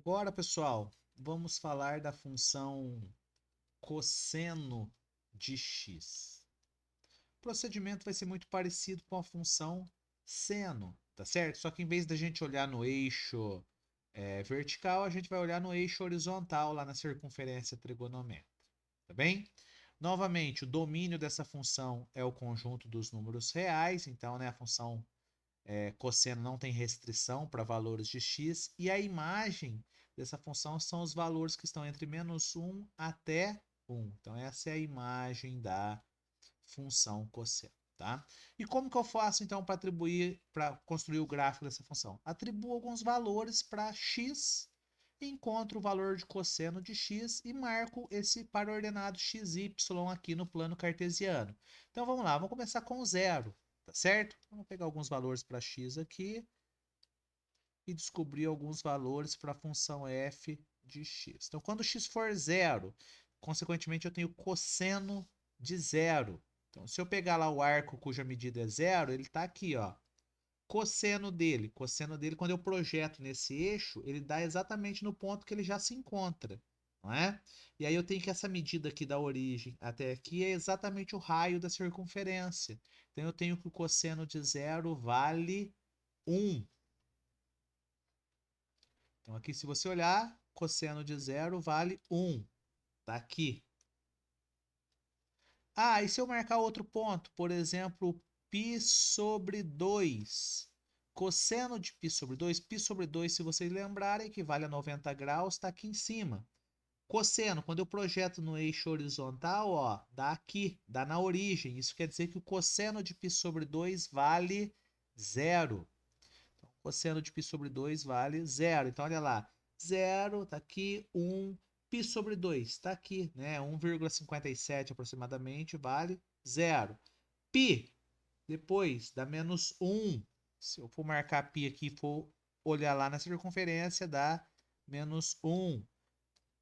Agora, pessoal, vamos falar da função cosseno de x. O procedimento vai ser muito parecido com a função seno, tá certo? Só que em vez da gente olhar no eixo vertical, a gente vai olhar no eixo horizontal, lá na circunferência trigonométrica, tá bem? Novamente, o domínio dessa função é o conjunto dos números reais, então, né, a função cosseno não tem restrição para valores de x, e a imagem dessa função são os valores que estão entre -1 até 1. Então, essa é a imagem da função cosseno. Tá? E como que eu faço então para construir o gráfico dessa função? Atribuo alguns valores para x, encontro o valor de cosseno de x e marco esse par ordenado xy aqui no plano cartesiano. Então vamos lá, vamos começar com zero, tá certo? Vamos pegar alguns valores para x aqui e descobrir alguns valores para a função f de x. Então quando x for zero, consequentemente eu tenho cosseno de zero. Então, se eu pegar lá o arco cuja medida é zero, ele está aqui, ó. Cosseno dele, quando eu projeto nesse eixo, ele dá exatamente no ponto que ele já se encontra, não é? E aí eu tenho que essa medida aqui da origem até aqui é exatamente o raio da circunferência. Então eu tenho que o cosseno de zero vale 1. Então aqui, se você olhar, cosseno de zero vale 1. Tá aqui. Ah, e se eu marcar outro ponto, por exemplo, π sobre 2. Cosseno de π sobre 2, se vocês lembrarem, equivale a 90 graus, está aqui em cima. Cosseno, quando eu projeto no eixo horizontal, ó, dá aqui, dá na origem. Isso quer dizer que o cosseno de π sobre 2 vale zero. Então, cosseno de π sobre 2 vale zero. Então, olha lá, zero, tá aqui, 1, π sobre 2, está aqui, né? 1,57 aproximadamente vale zero. Π, depois dá -1. Se eu for marcar π aqui e for olhar lá na circunferência, dá -1.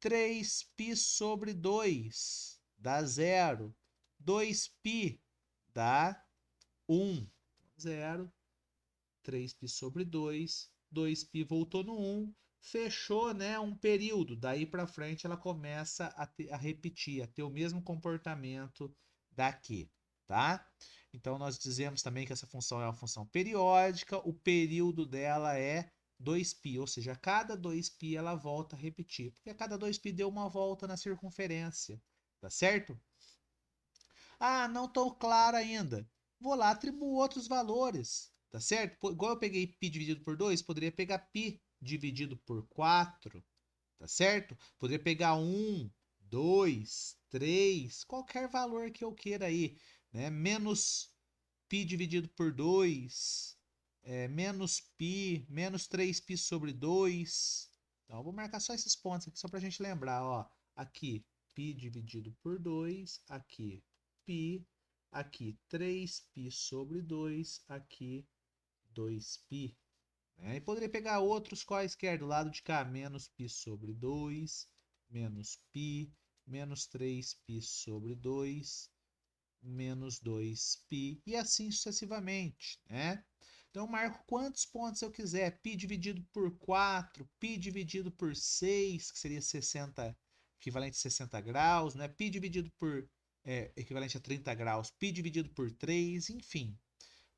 3π sobre 2 dá zero. 2π dá 1. 0. 3π sobre 2. 2π voltou no 1. Fechou, né, um período. Daí para frente ela começa a repetir, a ter o mesmo comportamento daqui, tá? Então nós dizemos também que essa função é uma função periódica, o período dela é 2π, ou seja, a cada 2π ela volta a repetir, porque a cada 2π deu uma volta na circunferência, tá certo? Ah, não estou claro ainda. Vou lá, atribuo outros valores, tá certo? Igual eu peguei π dividido por 2, poderia pegar π dividido por 4, tá certo? Poderia pegar 1, 2, 3, qualquer valor que eu queira aí, né? Menos π dividido por 2, menos π, menos 3π sobre 2. Então, eu vou marcar só esses pontos aqui, só para a gente lembrar, ó. Aqui, π dividido por 2, aqui, π, aqui, 3π sobre 2, aqui, 2π. Né? E poderia pegar outros quaisquer do lado de cá, menos π sobre 2, menos π, menos 3π sobre 2, menos 2π, e assim sucessivamente, né? Então, eu marco quantos pontos eu quiser. Π dividido por 4, π dividido por 6, que seria 60, equivalente a 60 graus, né? Π dividido por equivalente a 30 graus, π dividido por 3, enfim.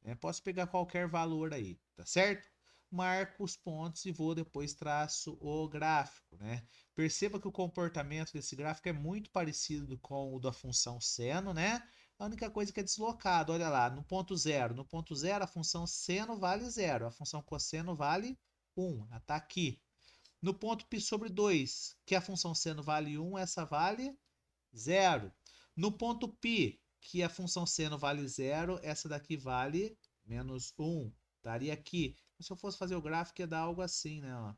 Né? Posso pegar qualquer valor aí, tá certo? Marco os pontos e vou depois traço o gráfico, né? Perceba que o comportamento desse gráfico é muito parecido com o da função seno, né? A única coisa que é deslocado, olha lá, no ponto zero. No ponto zero, a função seno vale zero, a função cosseno vale 1. Ela está aqui. No ponto π sobre 2, que a função seno vale 1, essa vale zero. No ponto π, que a função seno vale zero, essa daqui vale -1. Estaria aqui. Se eu fosse fazer o gráfico, ia dar algo assim, né? Ó.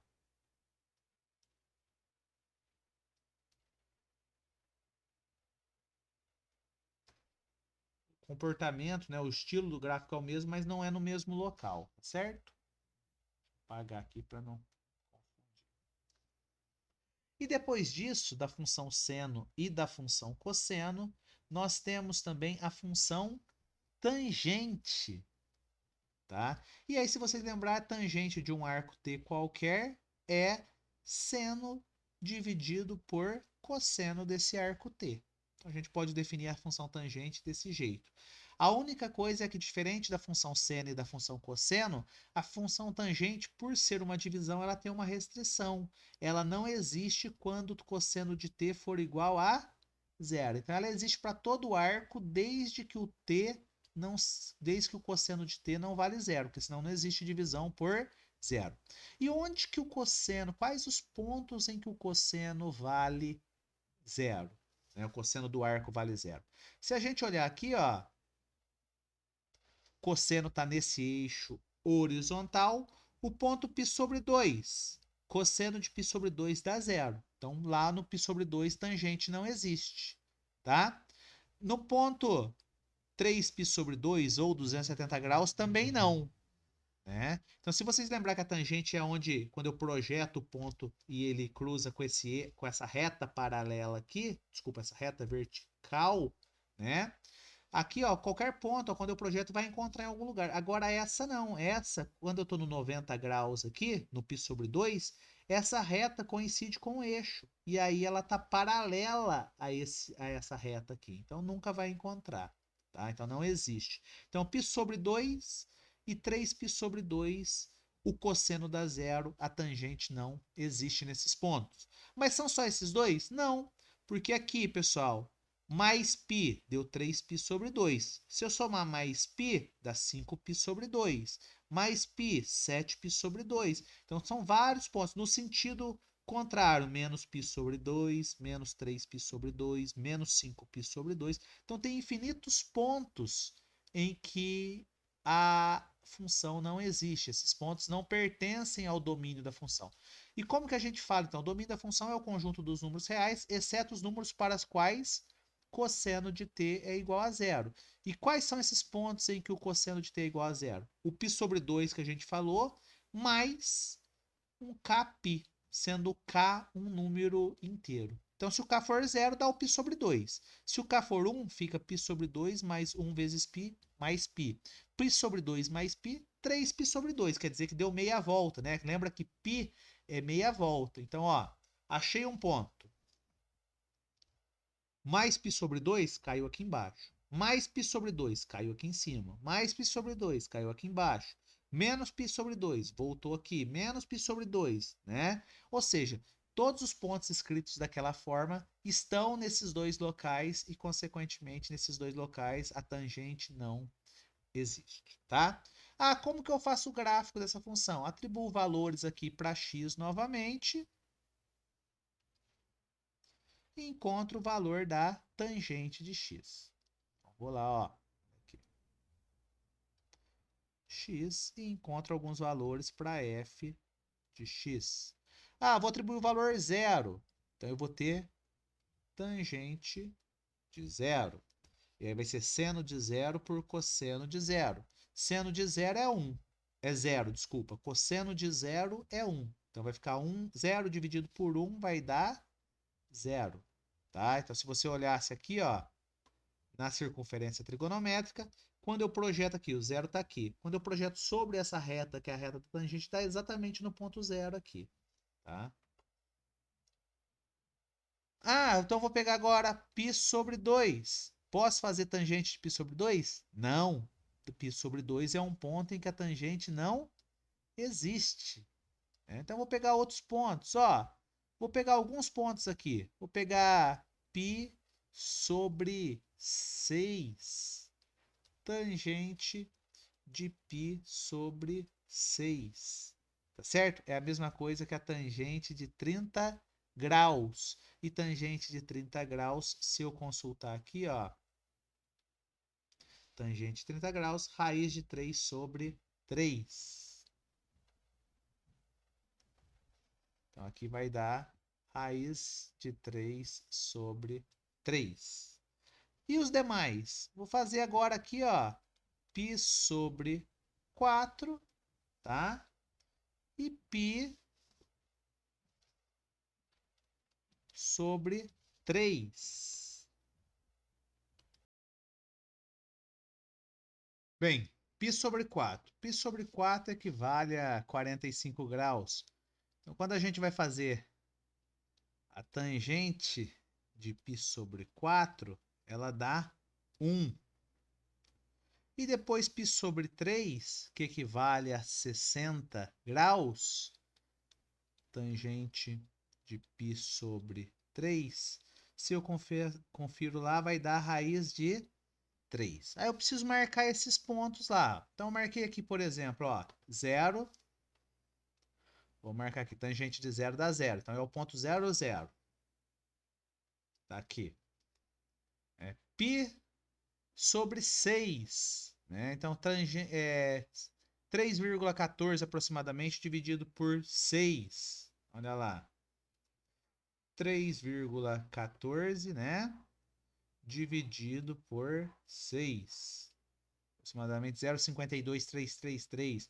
O comportamento, né? O estilo do gráfico é o mesmo, mas não é no mesmo local, certo? Vou apagar aqui para não confundir. E depois disso, da função seno e da função cosseno, nós temos também a função tangente. Tá? E aí, se vocês lembrar, a tangente de um arco T qualquer é seno dividido por cosseno desse arco T. Então, a gente pode definir a função tangente desse jeito. A única coisa é que, diferente da função seno e da função cosseno, a função tangente, por ser uma divisão, ela tem uma restrição. Ela não existe quando o cosseno de t for igual a zero. Então, ela existe para todo o arco desde que o cosseno de t não vale zero, porque senão não existe divisão por zero. E onde que o cosseno, quais os pontos em que o cosseno vale zero? Né? O cosseno do arco vale zero. Se a gente olhar aqui, ó, cosseno está nesse eixo horizontal, o ponto π sobre 2. Cosseno de π sobre 2 dá zero. Então, lá no π sobre 2, tangente não existe. Tá? No ponto 3π sobre 2, ou 270 graus, também não. Né? Então, se vocês lembrar que a tangente é onde, quando eu projeto o ponto e ele cruza com essa reta paralela aqui, desculpa, essa reta vertical, né? Aqui, ó, qualquer ponto, ó, quando eu projeto, vai encontrar em algum lugar. Agora, essa não. Essa, quando eu estou no 90 graus aqui, no π sobre 2, essa reta coincide com o eixo. E aí ela está paralela a essa reta aqui. Então, nunca vai encontrar. Tá? Então, não existe. Então, π sobre 2 e 3π sobre 2, o cosseno dá zero, a tangente não existe nesses pontos. Mas são só esses dois? Não. Porque aqui, pessoal, mais π deu 3π sobre 2. Se eu somar mais π, dá 5π sobre 2. Mais π, 7π sobre 2. Então, são vários pontos. No sentido contrário, menos π sobre 2, menos 3π sobre 2, menos 5π sobre 2. Então, tem infinitos pontos em que a função não existe. Esses pontos não pertencem ao domínio da função. E como que a gente fala, então? O domínio da função é o conjunto dos números reais, exceto os números para os quais cosseno de t é igual a zero. E quais são esses pontos em que o cosseno de t é igual a zero? O π sobre 2 que a gente falou, mais um kπ, sendo k um número inteiro. Então, se o k for 0, dá o π sobre 2. Se o k for 1, fica π sobre 2 mais 1 vezes π mais π. π sobre 2 mais π, 3π sobre 2. Quer dizer que deu meia volta, né? Lembra que π é meia volta. Então, ó, achei um ponto. Mais π sobre 2 caiu aqui embaixo. Mais π sobre 2 caiu aqui em cima. Mais π sobre 2 caiu aqui embaixo. Menos π sobre 2 voltou aqui. Menos π sobre 2, né? Ou seja, todos os pontos escritos daquela forma estão nesses dois locais e, consequentemente, nesses dois locais a tangente não existe, tá? Ah, como que eu faço o gráfico dessa função? Atribuo valores aqui para x novamente e encontro o valor da tangente de x. Então, vou lá, ó, aqui, x, e encontro alguns valores para f de x. Ah, vou atribuir o valor zero. Então, eu vou ter tangente de zero. E aí vai ser seno de zero por cosseno de zero. Seno de zero é 1. É zero, desculpa. Cosseno de zero é 1. Então, vai ficar 1, 0 dividido por 1 vai dar zero. Tá? Então, se você olhasse aqui, ó, na circunferência trigonométrica, quando eu projeto aqui, o zero está aqui. Quando eu projeto sobre essa reta, que é a reta da tangente, está exatamente no ponto zero aqui. Tá? Ah, então eu vou pegar agora π sobre 2. Posso fazer tangente de π sobre 2? Não. π sobre 2 é um ponto em que a tangente não existe. Então eu vou pegar outros pontos. Ó, vou pegar alguns pontos aqui. Vou pegar π sobre 6. Tangente de π sobre 6. Tá certo? É a mesma coisa que a tangente de 30 graus. E tangente de 30 graus, se eu consultar aqui, ó, tangente de 30 graus, raiz de 3 sobre 3. Então, aqui vai dar raiz de 3 sobre 3. E os demais? Vou fazer agora aqui, ó, π sobre 4, tá? E π sobre 3. Bem, π sobre 4. π sobre 4 equivale a 45 graus. Então, quando a gente vai fazer a tangente de π sobre 4, ela dá 1. E depois π sobre 3, que equivale a 60 graus, tangente de π sobre 3, se eu confiro lá, vai dar raiz de 3. Aí eu preciso marcar esses pontos lá. Então, eu marquei aqui, por exemplo, ó, 0. Vou marcar aqui, tangente de 0 dá 0. Então, é o ponto 0, 0. Tá aqui. É π sobre 6. Né? Então, 3,14 aproximadamente dividido por 6. Olha lá. 3,14, né? Dividido por 6. Aproximadamente 0,52333.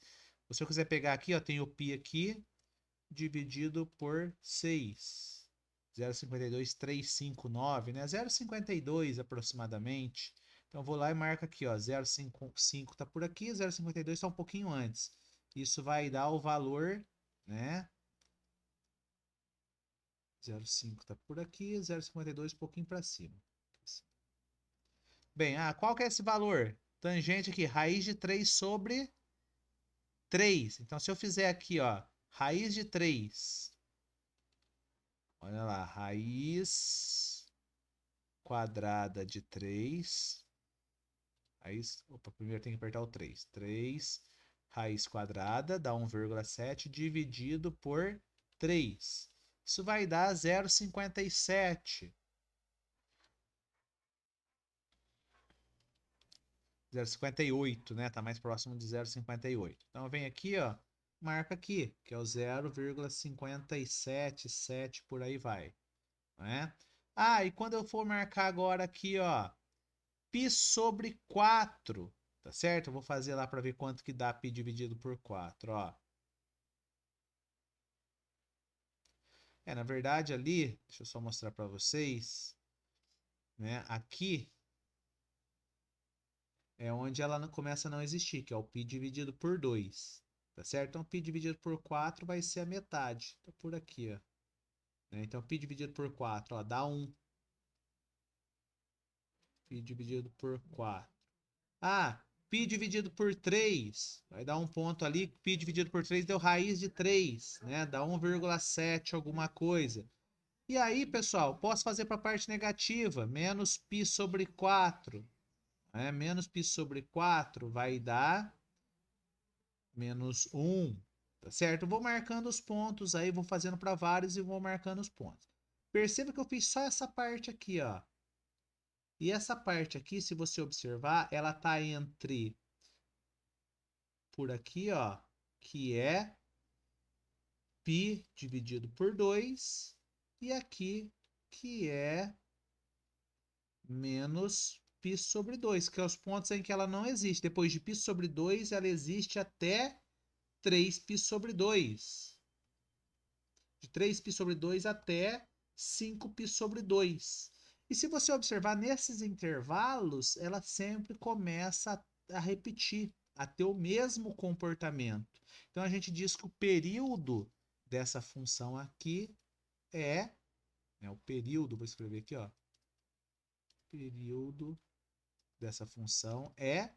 Se eu quiser pegar aqui, ó, tem o π aqui, dividido por 6. 0,52359, né? 0,52 aproximadamente. Então, vou lá e marco aqui, ó, 0,55 está por aqui, 0,52 está um pouquinho antes. Isso vai dar o valor, né? 0,5 está por aqui, 0,52 um pouquinho para cima. Bem, qual que é esse valor? Tangente aqui, raiz de 3 sobre 3. Então, se eu fizer aqui, ó, raiz de 3. Olha lá, raiz quadrada de 3. Opa, primeiro tem que apertar o 3. 3 raiz quadrada dá 1,7 dividido por 3. Isso vai dar 0,57. 0,58, né? Tá mais próximo de 0,58. Então eu venho aqui, ó, marca aqui, que é o 0,577 por aí vai, né? E quando eu for marcar agora aqui, ó, π sobre 4, tá certo? Eu vou fazer lá para ver quanto que dá π dividido por 4, ó. Na verdade ali, deixa eu só mostrar para vocês, né? Aqui é onde ela começa a não existir, que é o π dividido por 2. Tá certo? Então, π dividido por 4 vai ser a metade. Tá por aqui, ó. Então, π dividido por 4, ó, dá 1. Π dividido por 4. Π dividido por 3. Vai dar um ponto ali. Π dividido por 3 deu raiz de 3, né? Dá 1,7 alguma coisa. E aí, pessoal, posso fazer para a parte negativa. Menos π sobre 4. Menos π sobre 4 vai dar menos 1, tá certo? Eu vou marcando os pontos aí, vou fazendo para vários e vou marcando os pontos. Perceba que eu fiz só essa parte aqui, ó. E essa parte aqui, se você observar, ela tá entre por aqui, ó, que é π dividido por 2 e aqui que é menos π sobre 2, que é os pontos em que ela não existe. Depois de π sobre 2, ela existe até 3π sobre 2. De 3π sobre 2 até 5π sobre 2. E se você observar nesses intervalos, ela sempre começa a repetir, a ter o mesmo comportamento. Então a gente diz que o período dessa função aqui é, o período, vou escrever aqui, ó. Período dessa função é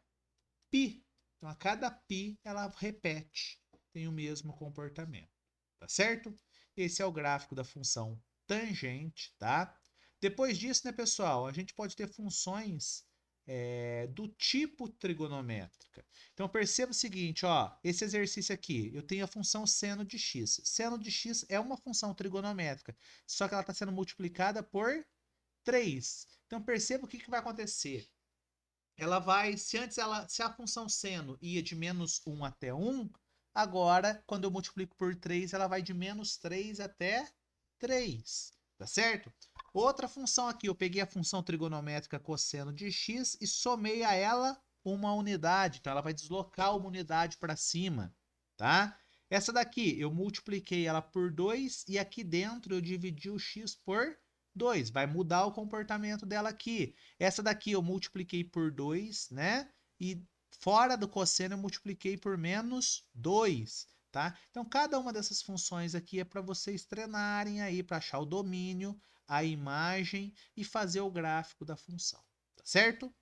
π. Então a cada π ela repete, tem o mesmo comportamento, tá certo? Esse é o gráfico da função tangente, tá? Depois disso, né, pessoal, a gente pode ter funções do tipo trigonométrica. Então perceba o seguinte, ó, esse exercício aqui, eu tenho a função seno de x. Seno de x é uma função trigonométrica, só que ela está sendo multiplicada por 3. Então perceba o que vai acontecer. Ela vai, se a função seno ia de menos 1 até 1, agora, quando eu multiplico por 3, ela vai de menos 3 até 3, tá certo? Outra função aqui, eu peguei a função trigonométrica cosseno de x e somei a ela uma unidade, então ela vai deslocar uma unidade para cima, tá? Essa daqui, eu multipliquei ela por 2 e aqui dentro eu dividi o x por 2, vai mudar o comportamento dela aqui. Essa daqui eu multipliquei por 2, né? E fora do cosseno eu multipliquei por menos 2. tá? Então, cada uma dessas funções aqui é para vocês treinarem aí, para achar o domínio, a imagem e fazer o gráfico da função, tá certo?